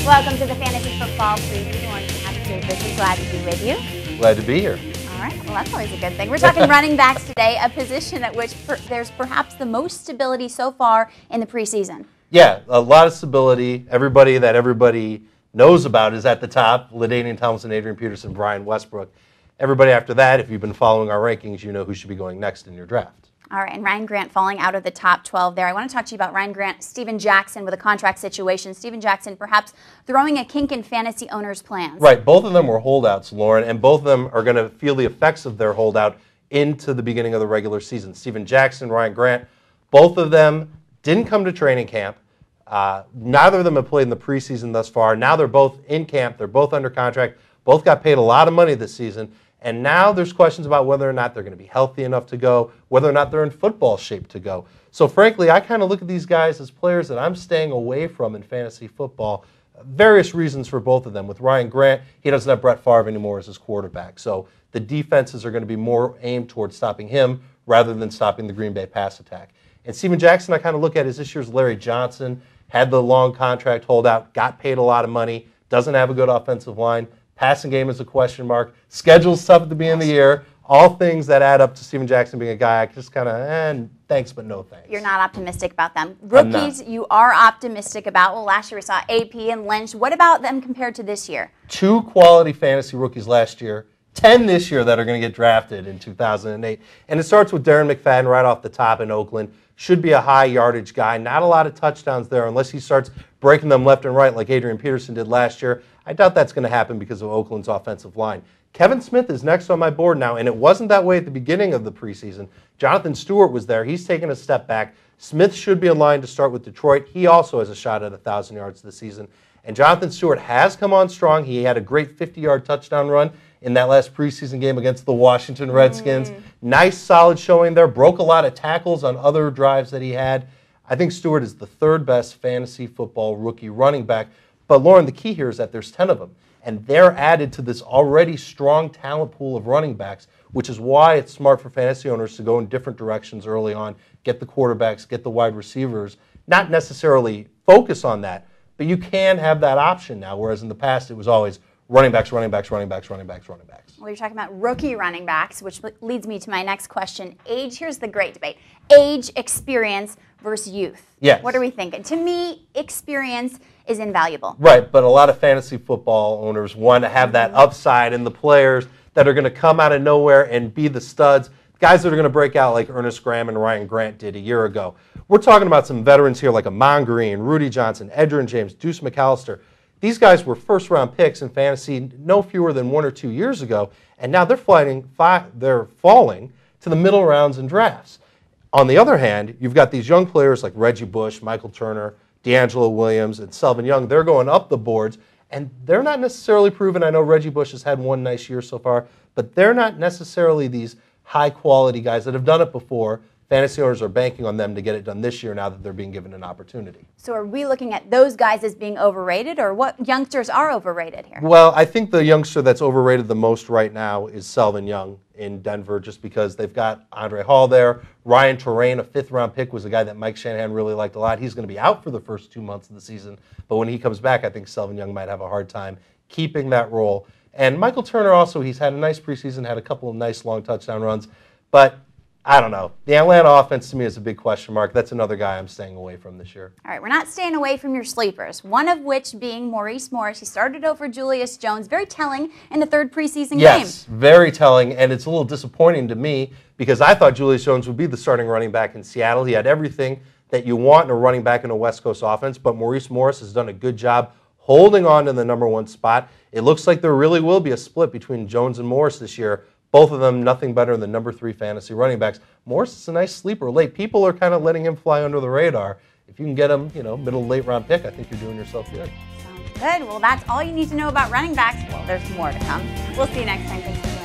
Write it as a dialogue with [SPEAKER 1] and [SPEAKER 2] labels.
[SPEAKER 1] Welcome to the Fantasy Football Preview. Lauren Shehadi here. This is glad to be with you.
[SPEAKER 2] Glad to be here.
[SPEAKER 1] All right, well, that's always a good thing. We're talking running backs today, a position at which there's perhaps the most stability so far in the preseason.
[SPEAKER 2] Yeah, a lot of stability. Everybody that everybody knows about is at the top. LaDainian Tomlinson, Adrian Peterson, Brian Westbrook. Everybody after that, if you've been following our rankings, you know who should be going next in your draft.
[SPEAKER 1] All right, and Ryan Grant falling out of the top 12 there. I want to talk to you about Ryan Grant, Steven Jackson with a contract situation. Steven Jackson perhaps throwing a kink in fantasy owners' plans.
[SPEAKER 2] Right, both of them were holdouts, Lauren, and both of them are going to feel the effects of their holdout into the beginning of the regular season. Steven Jackson, Ryan Grant, both of them didn't come to training camp. Neither of them have played in the preseason thus far. Now they're both in camp. They're both under contract. Both got paid a lot of money this season. And now there's questions about whether or not they're going to be healthy enough to go, whether or not they're in football shape to go. So frankly, I kind of look at these guys as players that I'm staying away from in fantasy football. Various reasons for both of them. With Ryan Grant, he doesn't have Brett Favre anymore as his quarterback. So the defenses are going to be more aimed towards stopping him rather than stopping the Green Bay pass attack. And Steven Jackson, I kind of look at as this year's Larry Johnson. Had the long contract holdout, got paid a lot of money, doesn't have a good offensive line. Passing game is a question mark. Schedule's tough at the beginning of the year. All things that add up to Steven Jackson being a guy I just kind of, thanks but no thanks.
[SPEAKER 1] You're not optimistic about them. Rookies, you are optimistic about. Well, last year we saw AP and Lynch. What about them compared to this year?
[SPEAKER 2] 2 quality fantasy rookies last year, 10 this year that are going to get drafted in 2008. And it starts with Darren McFadden right off the top in Oakland. Should be a high yardage guy. Not a lot of touchdowns there unless he starts breaking them left and right like Adrian Peterson did last year. I doubt that's going to happen because of Oakland's offensive line. Kevin Smith is next on my board now, and it wasn't that way at the beginning of the preseason. Jonathan Stewart was there. He's taken a step back. Smith should be in line to start with Detroit. He also has a shot at 1,000 yards this season. And Jonathan Stewart has come on strong. He had a great 50-yard touchdown run in that last preseason game against the Washington Redskins. Nice, solid showing there. Broke a lot of tackles on other drives that he had. I think Stewart is the 3rd best fantasy football rookie running back. But, Lauren, the key here is that there's 10 of them. And they're added to this already strong talent pool of running backs, which is why it's smart for fantasy owners to go in different directions early on, get the quarterbacks, get the wide receivers, not necessarily focus on that. But you can have that option now, whereas in the past it was always running backs, running backs, running backs, running backs, running backs.
[SPEAKER 1] Well, you're talking about rookie running backs, which leads me to my next question. Age, here's the great debate. Age, experience versus youth.
[SPEAKER 2] Yes.
[SPEAKER 1] What are we thinking? To me, experience is invaluable.
[SPEAKER 2] Right, but a lot of fantasy football owners want to have that upside in the players that are going to come out of nowhere and be the studs, guys that are going to break out like Ernest Graham and Ryan Grant did a year ago. We're talking about some veterans here like Amon Green, Rudy Johnson, Edgerrin James, Deuce McAllister. These guys were first-round picks in fantasy no fewer than 1 or 2 years ago, and now they're falling to the middle rounds in drafts. On the other hand, you've got these young players like Reggie Bush, Michael Turner, D'Angelo Williams, and Selvin Young. They're going up the boards, and they're not necessarily proven. I know Reggie Bush has had one nice year so far, but they're not necessarily these high-quality guys that have done it before. Fantasy owners are banking on them to get it done this year now that they're being given an opportunity.
[SPEAKER 1] So are we looking at those guys as being overrated, or what youngsters are overrated here?
[SPEAKER 2] Well, I think the youngster that's overrated the most right now is Selvin Young in Denver, just because they've got Andre Hall there. Ryan Terrain, a 5th-round pick, was a guy that Mike Shanahan really liked a lot. He's going to be out for the first 2 months of the season, but when he comes back, I think Selvin Young might have a hard time keeping that role. And Michael Turner also, he's had a nice preseason, had a couple of nice long touchdown runs, but I don't know. The Atlanta offense to me is a big question mark. That's another guy I'm staying away from this year.
[SPEAKER 1] All right, we're not staying away from your sleepers, one of which being Maurice Morris. He started over Julius Jones. Very telling in the 3rd preseason game.
[SPEAKER 2] Yes, very telling, and it's a little disappointing to me because I thought Julius Jones would be the starting running back in Seattle. He had everything that you want in a running back in a West Coast offense, but Maurice Morris has done a good job holding on to the #1 spot. It looks like there really will be a split between Jones and Morris this year. Both of them nothing better than #3 fantasy running backs. Morris is a nice sleeper late. People are kind of letting him fly under the radar. If you can get him, middle late round pick, I think you're doing yourself good.
[SPEAKER 1] Sounds good. Well, that's all you need to know about running backs. Well, there's more to come. We'll see you next time. Thanks for